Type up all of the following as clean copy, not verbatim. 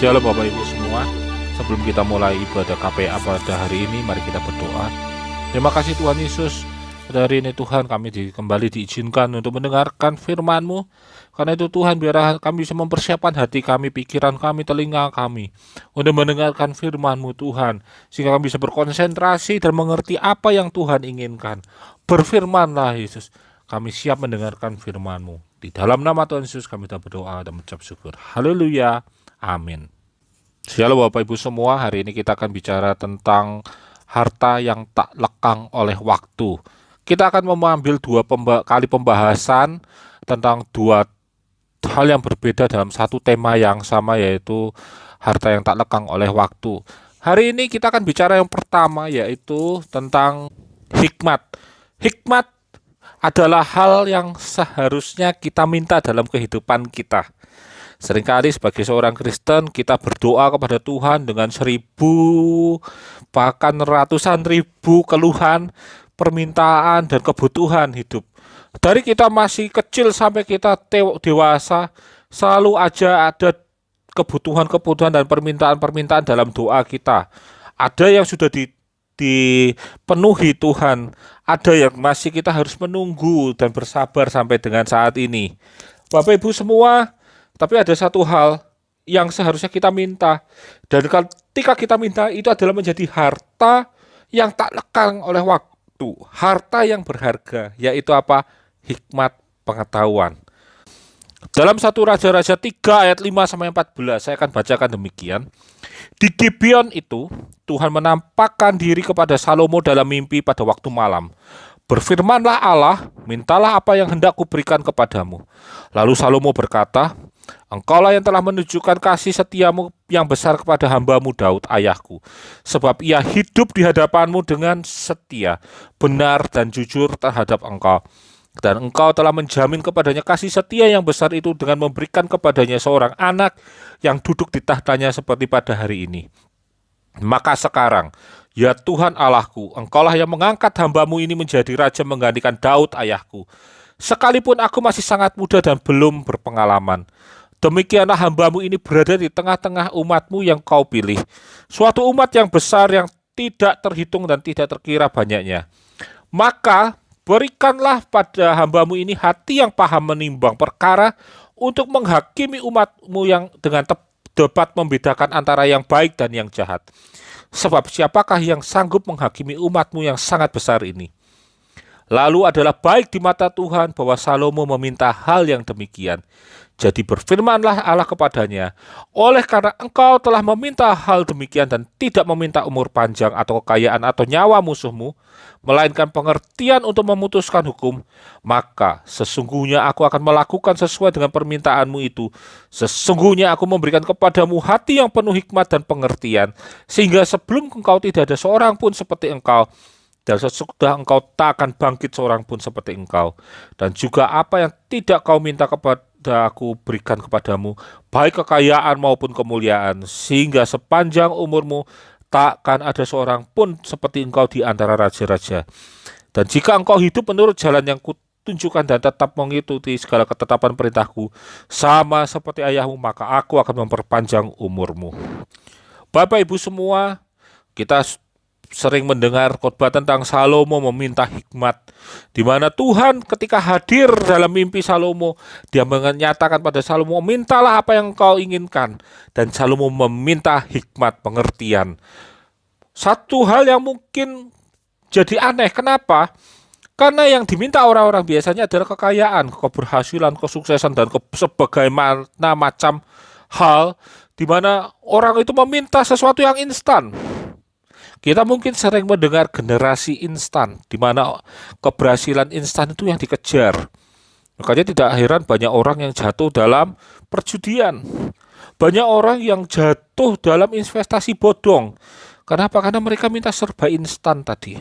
Shalom Bapak Ibu semua. Sebelum kita mulai ibadah KPA pada hari ini, mari kita berdoa. Terima kasih Tuhan Yesus. Pada hari ini Tuhan, kami kembali diizinkan untuk mendengarkan firman-Mu. Karena itu Tuhan, biar kami bisa mempersiapkan hati kami, pikiran kami, telinga kami untuk mendengarkan firman-Mu Tuhan, sehingga kami bisa berkonsentrasi dan mengerti apa yang Tuhan inginkan. Berfirmanlah Yesus, kami siap mendengarkan firman-Mu. Di dalam nama Tuhan Yesus kami telah berdoa dan mengucap syukur. Haleluya. Amin. Shalom Bapak Ibu semua, hari ini kita akan bicara tentang harta yang tak lekang oleh waktu. Kita akan mengambil dua kali pembahasan tentang dua hal yang berbeda dalam satu tema yang sama, yaitu harta yang tak lekang oleh waktu. Hari ini kita akan bicara yang pertama, yaitu tentang hikmat. Hikmat adalah hal yang seharusnya kita minta dalam kehidupan kita. Seringkali sebagai seorang Kristen kita berdoa kepada Tuhan dengan 1000 bahkan ratusan ribu keluhan, permintaan dan kebutuhan hidup. Dari kita masih kecil sampai kita dewasa, selalu aja ada kebutuhan-kebutuhan dan permintaan-permintaan dalam doa kita. Ada yang sudah dipenuhi Tuhan, ada yang masih kita harus menunggu dan bersabar sampai dengan saat ini. Bapak Ibu semua, tapi ada satu hal yang seharusnya kita minta, dan ketika kita minta itu adalah menjadi harta yang tak lekang oleh waktu, harta yang berharga, yaitu apa? Hikmat pengetahuan. Dalam 1 Raja-Raja 3 ayat 5-14, saya akan bacakan demikian. Di Gibeon itu, Tuhan menampakkan diri kepada Salomo dalam mimpi pada waktu malam. Berfirmanlah Allah, mintalah apa yang hendak kuberikan kepadamu. Lalu Salomo berkata, Engkaulah yang telah menunjukkan kasih setiamu yang besar kepada hambamu Daud ayahku. Sebab ia hidup di hadapanmu dengan setia, benar dan jujur terhadap engkau. Dan engkau telah menjamin kepadanya kasih setia yang besar itu dengan memberikan kepadanya seorang anak yang duduk di tahtanya seperti pada hari ini. Maka sekarang, ya Tuhan Allahku, engkaulah yang mengangkat hambamu ini menjadi raja menggantikan Daud ayahku. Sekalipun aku masih sangat muda dan belum berpengalaman. Demikianlah hambamu ini berada di tengah-tengah umatmu yang kau pilih. Suatu umat yang besar yang tidak terhitung dan tidak terkira banyaknya. Maka berikanlah pada hambamu ini hati yang paham menimbang perkara untuk menghakimi umatmu yang dengan dapat membedakan antara yang baik dan yang jahat. Sebab siapakah yang sanggup menghakimi umatmu yang sangat besar ini? Lalu adalah baik di mata Tuhan bahwa Salomo meminta hal yang demikian. Jadi berfirmanlah Allah kepadanya, oleh karena engkau telah meminta hal demikian dan tidak meminta umur panjang atau kekayaan atau nyawa musuhmu, melainkan pengertian untuk memutuskan hukum, maka sesungguhnya aku akan melakukan sesuai dengan permintaanmu itu. Sesungguhnya aku memberikan kepadamu hati yang penuh hikmat dan pengertian, sehingga sebelum engkau tidak ada seorang pun seperti engkau, dan sesudah engkau tak akan bangkit seorang pun seperti engkau. Dan juga apa yang tidak kau minta kepada aku berikan kepadamu, baik kekayaan maupun kemuliaan, sehingga sepanjang umurmu takkan ada seorang pun seperti engkau di antara raja-raja. Dan jika engkau hidup menurut jalan yang kutunjukkan dan tetap mengikuti segala ketetapan perintahku, sama seperti ayahmu, maka aku akan memperpanjang umurmu. Bapak Ibu semua, kita sering mendengar khotbah tentang Salomo meminta hikmat, di mana Tuhan ketika hadir dalam mimpi Salomo, dia menyatakan pada Salomo, mintalah apa yang kau inginkan, dan Salomo meminta hikmat, pengertian. Satu hal yang mungkin jadi aneh, kenapa? Karena yang diminta orang-orang biasanya adalah kekayaan, keberhasilan, kesuksesan, dan sebagaimana macam hal, di mana orang itu meminta sesuatu yang instan. Kita mungkin sering mendengar generasi instan, di mana keberhasilan instan itu yang dikejar. Makanya tidak heran banyak orang yang jatuh dalam perjudian. Banyak orang yang jatuh dalam investasi bodong. Kenapa? Karena mereka minta serba instan tadi.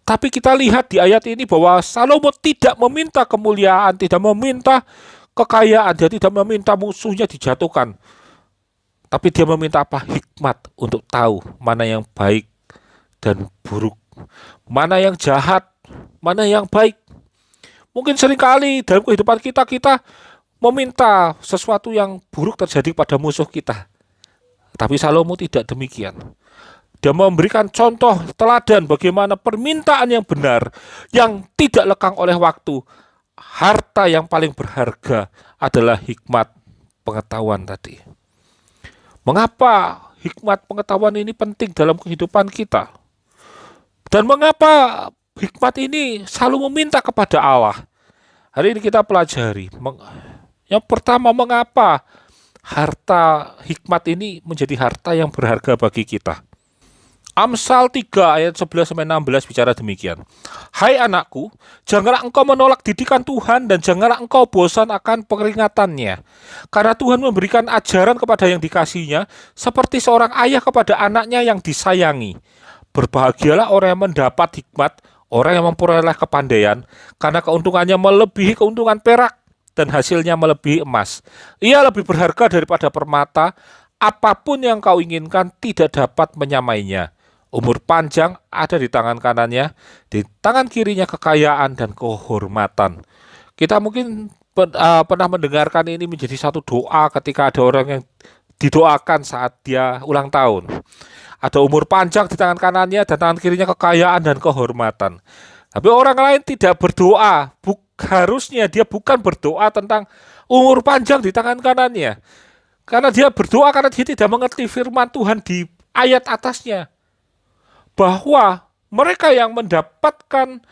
Tapi kita lihat di ayat ini bahwa Salomo tidak meminta kemuliaan, tidak meminta kekayaan, dia tidak meminta musuhnya dijatuhkan. Tapi dia meminta apa? Hikmat untuk tahu mana yang baik dan buruk, mana yang jahat, mana yang baik. Mungkin seringkali dalam kehidupan kita meminta sesuatu yang buruk terjadi pada musuh kita. Tapi Salomo tidak demikian. Dia memberikan contoh teladan bagaimana permintaan yang benar, yang tidak lekang oleh waktu. Harta yang paling berharga adalah hikmat pengetahuan tadi. Mengapa hikmat pengetahuan ini penting dalam kehidupan kita? Dan mengapa hikmat ini selalu meminta kepada Allah? Hari ini kita pelajari. Yang pertama, mengapa harta hikmat ini menjadi harta yang berharga bagi kita? Amsal 3 ayat 11-16 bicara demikian. Hai anakku, janganlah engkau menolak didikan Tuhan dan janganlah engkau bosan akan peringatannya. Karena Tuhan memberikan ajaran kepada yang dikasihinya seperti seorang ayah kepada anaknya yang disayangi. Berbahagialah orang yang mendapat hikmat, orang yang memperoleh kepandaian, karena keuntungannya melebihi keuntungan perak dan hasilnya melebihi emas. Ia lebih berharga daripada permata, apapun yang kau inginkan tidak dapat menyamainya. Umur panjang ada di tangan kanannya, di tangan kirinya kekayaan dan kehormatan. Kita mungkin pernah mendengarkan ini menjadi satu doa ketika ada orang yang didoakan saat dia ulang tahun. Ada umur panjang di tangan kanannya dan tangan kirinya kekayaan dan kehormatan. Tapi orang lain tidak berdoa, harusnya dia bukan berdoa tentang umur panjang di tangan kanannya. Karena dia berdoa karena dia tidak mengerti firman Tuhan di ayat atasnya. Bahwa mereka yang mendapatkan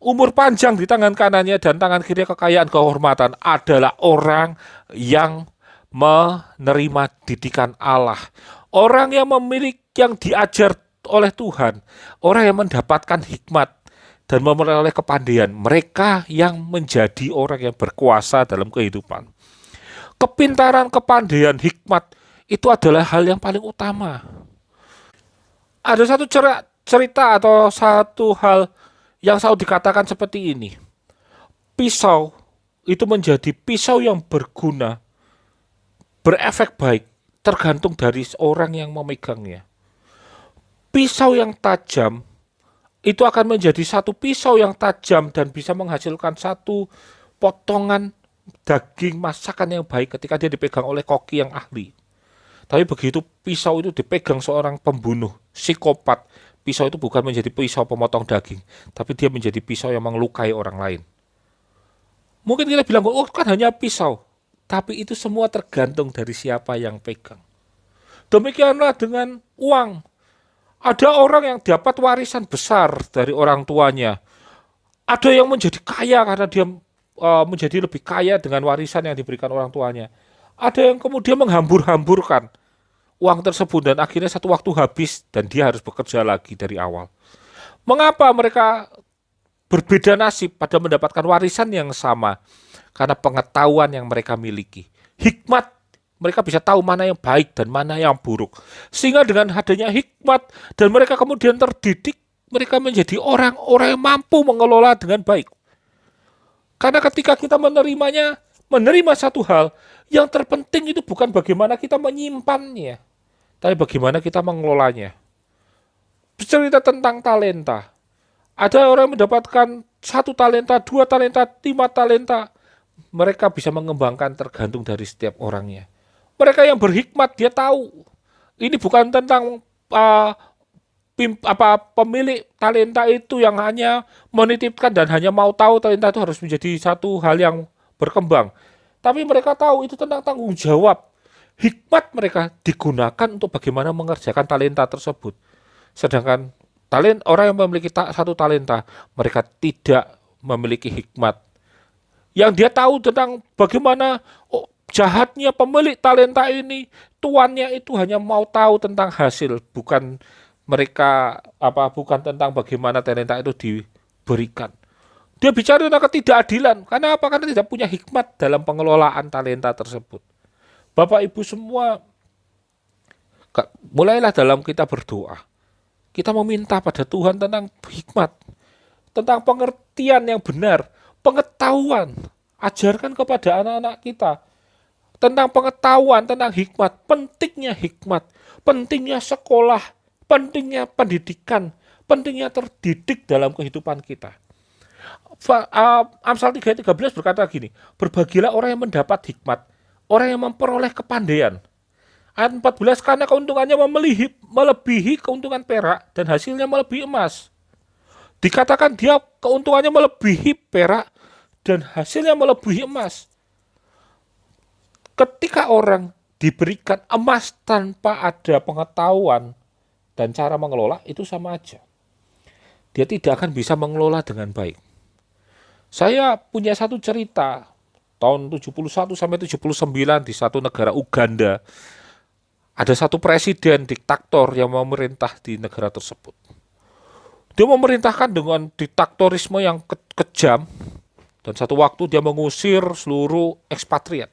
umur panjang di tangan kanannya dan tangan kiri kekayaan kehormatan adalah orang yang menerima didikan Allah. Orang yang memiliki, yang diajar oleh Tuhan. Orang yang mendapatkan hikmat dan memperoleh kepandaian. Mereka yang menjadi orang yang berkuasa dalam kehidupan. Kepintaran, kepandaian, hikmat itu adalah hal yang paling utama. Ada satu cerita atau satu hal yang selalu dikatakan seperti ini. Pisau itu menjadi pisau yang berguna, berefek baik, tergantung dari orang yang memegangnya. Pisau yang tajam itu akan menjadi satu pisau yang tajam dan bisa menghasilkan satu potongan daging masakan yang baik ketika dia dipegang oleh koki yang ahli. Tapi begitu pisau itu dipegang seorang pembunuh, psikopat, pisau itu bukan menjadi pisau pemotong daging, tapi dia menjadi pisau yang melukai orang lain. Mungkin kita bilang, oh kan hanya pisau. Tapi itu semua tergantung dari siapa yang pegang. Demikianlah dengan uang. Ada orang yang dapat warisan besar dari orang tuanya. Ada yang menjadi kaya karena dia menjadi lebih kaya dengan warisan yang diberikan orang tuanya. Ada yang kemudian menghambur-hamburkan uang tersebut dan akhirnya satu waktu habis dan dia harus bekerja lagi dari awal. Mengapa mereka berbeda nasib pada mendapatkan warisan yang sama? Karena pengetahuan yang mereka miliki. Hikmat, mereka bisa tahu mana yang baik dan mana yang buruk. Sehingga dengan adanya hikmat dan mereka kemudian terdidik, mereka menjadi orang-orang yang mampu mengelola dengan baik. Karena ketika kita menerima satu hal, yang terpenting itu bukan bagaimana kita menyimpannya, tapi bagaimana kita mengelolanya. Bercerita tentang talenta. Ada orang yang mendapatkan 1 talenta, 2 talenta, 5 talenta. Mereka bisa mengembangkan tergantung dari setiap orangnya. Mereka yang berhikmat, dia tahu. Ini bukan tentang pemilik talenta itu yang hanya menitipkan dan hanya mau tahu talenta itu harus menjadi satu hal yang berkembang. Tapi mereka tahu itu tentang tanggung jawab. Hikmat mereka digunakan untuk bagaimana mengerjakan talenta tersebut. Sedangkan orang yang memiliki satu talenta, mereka tidak memiliki hikmat. Yang dia tahu tentang bagaimana jahatnya pemilik talenta ini, tuannya itu hanya mau tahu tentang hasil, bukan tentang bagaimana talenta itu diberikan. Dia bicara tentang ketidakadilan. Karena apa? Karena tidak punya hikmat dalam pengelolaan talenta tersebut. Bapak Ibu semua, mulailah dalam kita berdoa. Kita meminta pada Tuhan tentang hikmat, tentang pengertian yang benar, pengetahuan. Ajarkan kepada anak-anak kita tentang pengetahuan, tentang hikmat, pentingnya sekolah, pentingnya pendidikan, pentingnya terdidik dalam kehidupan kita. Amsal 3:13 berkata gini, berbahagialah orang yang mendapat hikmat, orang yang memperoleh kepandaian. Ayat 14, karena keuntungannya melebihi keuntungan perak dan hasilnya melebihi emas. Dikatakan dia keuntungannya melebihi perak dan hasilnya melebihi emas. Ketika orang diberikan emas tanpa ada pengetahuan dan cara mengelola, itu sama aja. Dia tidak akan bisa mengelola dengan baik. Saya punya satu cerita tahun 71 sampai 79 di satu negara Uganda. Ada satu presiden diktator yang memerintah di negara tersebut. Dia memerintahkan dengan diktatorisme yang kejam, dan satu waktu dia mengusir seluruh ekspatriat.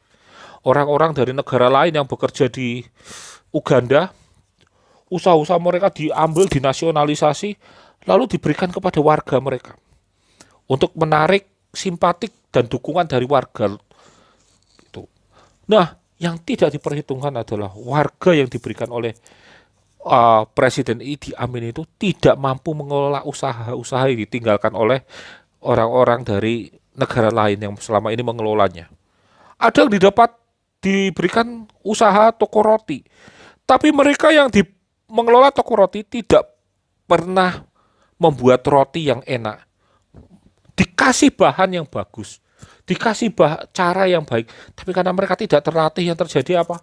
Orang-orang dari negara lain yang bekerja di Uganda, usaha-usaha mereka diambil, dinasionalisasi, lalu diberikan kepada warga mereka untuk menarik simpatik dan dukungan dari warga itu. Nah, yang tidak diperhitungkan adalah warga yang diberikan oleh Presiden Idi Amin itu tidak mampu mengelola usaha-usaha yang ditinggalkan oleh orang-orang dari negara lain yang selama ini mengelolanya. Ada yang diberikan usaha toko roti, tapi mereka yang mengelola toko roti tidak pernah membuat roti yang enak. Dikasih bahan yang bagus, dikasih cara yang baik, tapi karena mereka tidak terlatih, yang terjadi apa?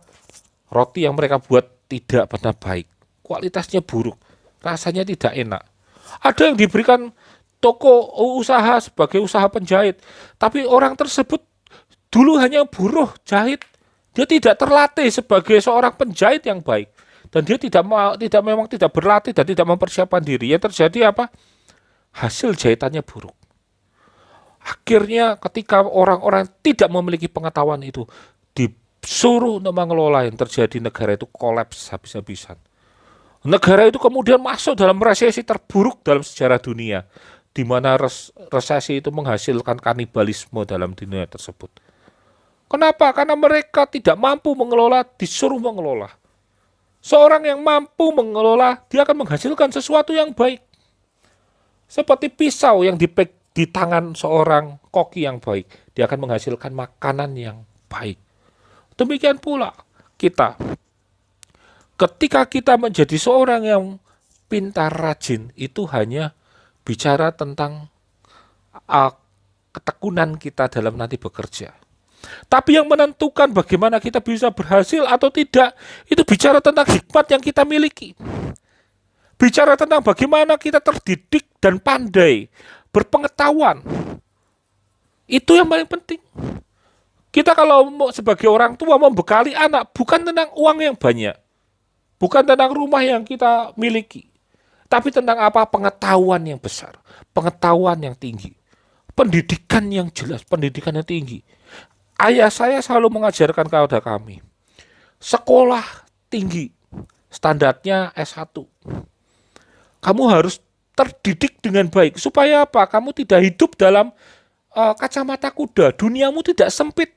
Roti yang mereka buat tidak pernah baik, kualitasnya buruk, rasanya tidak enak. Ada yang diberikan toko usaha sebagai usaha penjahit, tapi orang tersebut dulu hanya buruh jahit, dia tidak terlatih sebagai seorang penjahit yang baik, dan dia memang tidak berlatih dan tidak mempersiapkan diri. Yang terjadi apa? Hasil jahitannya buruk. Akhirnya ketika orang-orang tidak memiliki pengetahuan itu disuruh untuk mengelola, yang terjadi negara itu kolaps habis-habisan. Negara itu kemudian masuk dalam resesi terburuk dalam sejarah dunia, di mana resesi itu menghasilkan kanibalisme dalam dunia tersebut. Kenapa? Karena mereka tidak mampu mengelola, disuruh mengelola. Seorang yang mampu mengelola, dia akan menghasilkan sesuatu yang baik. Seperti pisau yang di tangan seorang koki yang baik, dia akan menghasilkan makanan yang baik. Demikian pula kita. Ketika kita menjadi seorang yang pintar, rajin, itu hanya bicara tentang ketekunan kita dalam nanti bekerja. Tapi yang menentukan bagaimana kita bisa berhasil atau tidak, itu bicara tentang hikmat yang kita miliki. Bicara tentang bagaimana kita terdidik dan pandai, berpengetahuan. Itu yang paling penting. Kita kalau sebagai orang tua membekali anak, bukan tentang uang yang banyak, bukan tentang rumah yang kita miliki, tapi tentang apa? Pengetahuan yang besar, pengetahuan yang tinggi, pendidikan yang jelas, pendidikan yang tinggi. Ayah saya selalu mengajarkan kepada kami, sekolah tinggi, standarnya S1. Kamu harus terdidik dengan baik. Supaya apa? Kamu tidak hidup dalam kacamata kuda. Duniamu tidak sempit.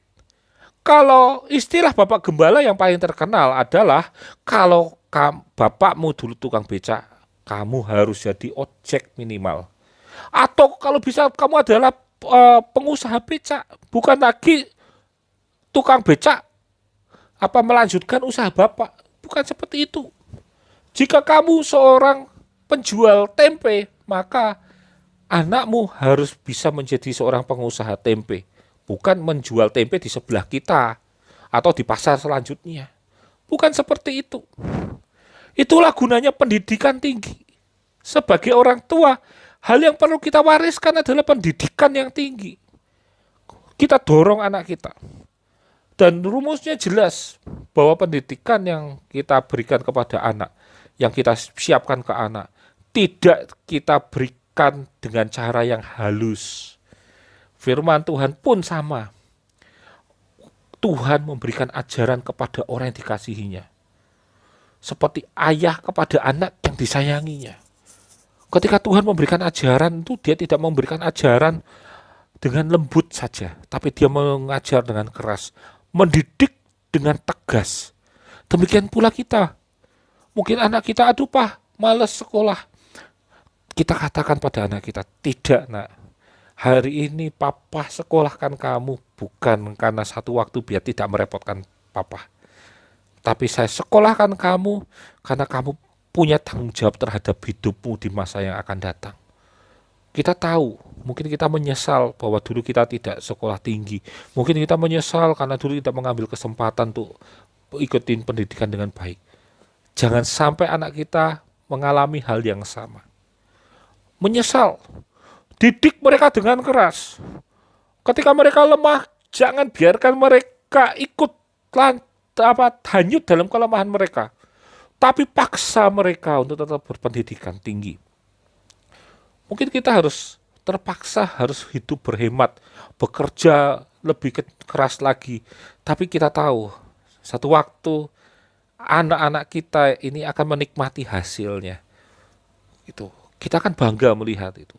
Kalau istilah Bapak Gembala yang paling terkenal adalah, kalau bapakmu dulu tukang becak, kamu harus jadi ojek minimal. Atau kalau bisa kamu adalah pengusaha becak, bukan lagi tukang becak, melanjutkan usaha bapak. Bukan seperti itu. Jika kamu seorang penjual tempe, maka anakmu harus bisa menjadi seorang pengusaha tempe, bukan menjual tempe di sebelah kita atau di pasar selanjutnya. Bukan seperti itu. Itulah gunanya pendidikan tinggi. Sebagai orang tua, hal yang perlu kita wariskan adalah pendidikan yang tinggi. Kita dorong anak kita. Dan rumusnya jelas, bahwa pendidikan yang kita berikan kepada anak, yang kita siapkan ke anak, tidak kita berikan dengan cara yang halus. Firman Tuhan pun sama. Tuhan memberikan ajaran kepada orang yang dikasihinya, seperti ayah kepada anak yang disayanginya. Ketika Tuhan memberikan ajaran itu, dia tidak memberikan ajaran dengan lembut saja, tapi dia mengajar dengan keras, mendidik dengan tegas. Demikian pula kita. Mungkin anak kita, aduh Pak, malas sekolah. Kita katakan pada anak kita, tidak nak, hari ini papa sekolahkan kamu bukan karena satu waktu biar tidak merepotkan papa, Tapi saya sekolahkan kamu karena kamu punya tanggung jawab terhadap hidupmu di masa yang akan datang. Kita tahu, mungkin kita menyesal bahwa dulu kita tidak sekolah tinggi. Mungkin kita menyesal karena dulu tidak mengambil kesempatan untuk ikutin pendidikan dengan baik. Jangan sampai anak kita mengalami hal yang sama. Menyesal, didik mereka dengan keras. Ketika mereka lemah, jangan biarkan mereka ikut hanyut dalam kelemahan mereka. Tapi paksa mereka untuk tetap berpendidikan tinggi. Mungkin kita terpaksa harus hidup berhemat, bekerja lebih keras lagi. Tapi kita tahu, satu waktu anak-anak kita ini akan menikmati hasilnya. Itu kita akan bangga melihat itu.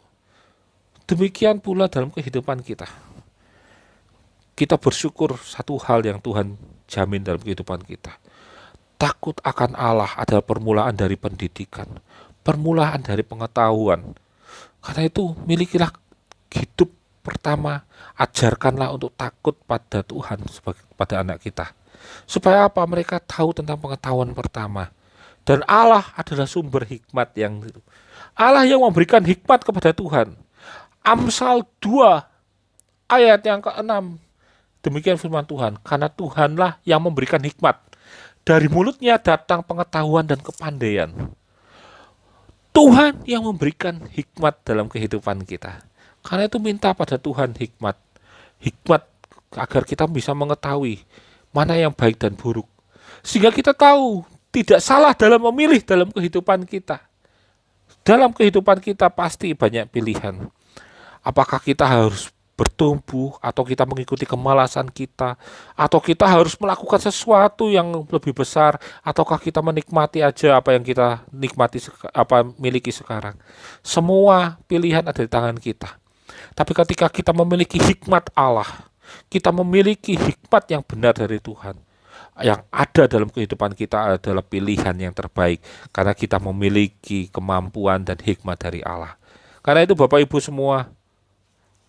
Demikian pula dalam kehidupan kita. Kita bersyukur satu hal yang Tuhan jamin dalam kehidupan kita. Takut akan Allah adalah permulaan dari pendidikan, permulaan dari pengetahuan. Karena itu milikilah hidup pertama, ajarkanlah untuk takut pada Tuhan pada anak kita. Supaya apa? Mereka tahu tentang pengetahuan pertama. Dan Allah adalah sumber hikmat yang itu. Allah yang memberikan hikmat kepada Tuhan. Amsal 2 ayat yang ke-6. Demikian firman Tuhan. Karena Tuhanlah yang memberikan hikmat. Dari mulutnya datang pengetahuan dan kepandaian. Tuhan yang memberikan hikmat dalam kehidupan kita. Karena itu minta pada Tuhan hikmat. Hikmat agar kita bisa mengetahui mana yang baik dan buruk. Sehingga kita tahu tidak salah dalam memilih dalam kehidupan kita. Dalam kehidupan kita pasti banyak pilihan. Apakah kita harus bertumbuh, atau kita mengikuti kemalasan kita, atau kita harus melakukan sesuatu yang lebih besar, ataukah kita menikmati aja apa yang kita miliki sekarang. Semua pilihan ada di tangan kita. Tapi ketika kita memiliki hikmat Allah, kita memiliki hikmat yang benar dari Tuhan, yang ada dalam kehidupan kita adalah pilihan yang terbaik, karena kita memiliki kemampuan dan hikmat dari Allah. Karena itu Bapak Ibu semua,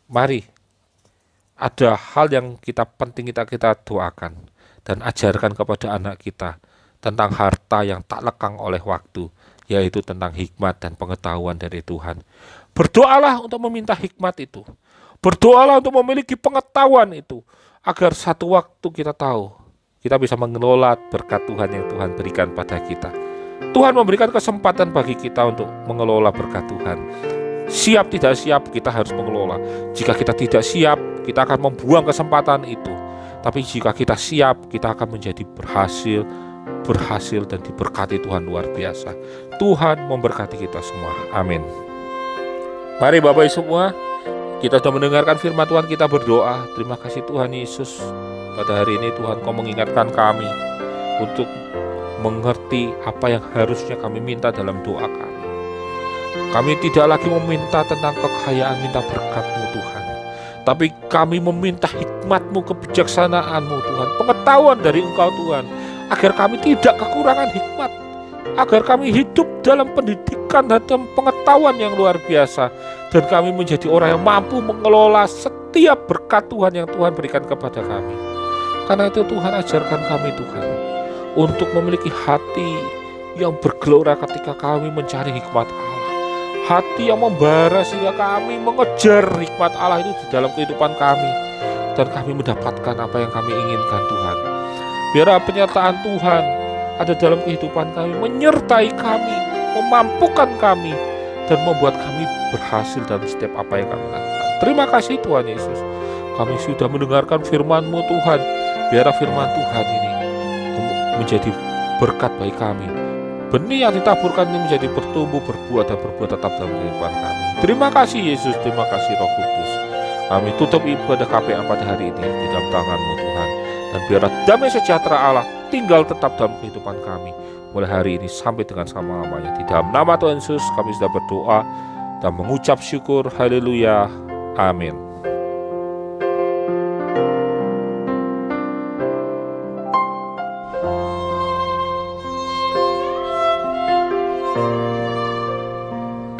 mari ada hal yang penting kita doakan dan ajarkan kepada anak kita tentang harta yang tak lekang oleh waktu, yaitu tentang hikmat dan pengetahuan dari Tuhan. Berdoalah untuk meminta hikmat itu. Berdoalah untuk memiliki pengetahuan itu, agar satu waktu kita tahu, kita bisa mengelola berkat Tuhan yang Tuhan berikan pada kita. Tuhan memberikan kesempatan bagi kita untuk mengelola berkat Tuhan. Siap tidak siap, kita harus mengelola. Jika kita tidak siap, kita akan membuang kesempatan itu. Tapi jika kita siap, kita akan menjadi berhasil dan diberkati Tuhan luar biasa. Tuhan memberkati kita semua. Amin. Mari Bapak Ibu semua, kita sudah mendengarkan firman Tuhan, kita berdoa. Terima kasih Tuhan Yesus. Pada hari ini Tuhan Kau mengingatkan kami untuk mengerti apa yang harusnya kami minta dalam doa kami. Kami tidak lagi meminta tentang kekayaan, minta berkat-Mu Tuhan. Tapi kami meminta hikmat-Mu, kebijaksanaan-Mu Tuhan, pengetahuan dari Engkau Tuhan, agar kami tidak kekurangan hikmat, agar kami hidup dalam pendidikan dan dalam pengetahuan yang luar biasa, dan kami menjadi orang yang mampu mengelola setiap berkat Tuhan yang Tuhan berikan kepada kami. Karena itu Tuhan ajarkan kami Tuhan, untuk memiliki hati yang bergelora ketika kami mencari hikmat Allah. Hati yang membara sehingga kami mengejar hikmat Allah itu di dalam kehidupan kami, dan kami mendapatkan apa yang kami inginkan Tuhan. Biarlah penyertaan Tuhan ada dalam kehidupan kami, menyertai kami, memampukan kami, dan membuat kami berhasil dalam setiap apa yang kami lakukan. Terima kasih Tuhan Yesus. Kami sudah mendengarkan firman-Mu Tuhan. Biarlah firman Tuhan ini menjadi berkat bagi kami. Benih yang ditaburkan ini menjadi bertumbuh, berbuah, dan berbuah tetap dalam kehidupan kami. Terima kasih Yesus, terima kasih Roh Kudus. Kami tutup ibadah KPA pada hari ini di dalam tangan-Mu Tuhan. Dan biarlah damai sejahtera Allah tinggal tetap dalam kehidupan kami, mulai hari ini sampai dengan selama-lamanya. Di dalam nama Tuhan Yesus kami sudah berdoa dan mengucap syukur. Haleluya. Amin.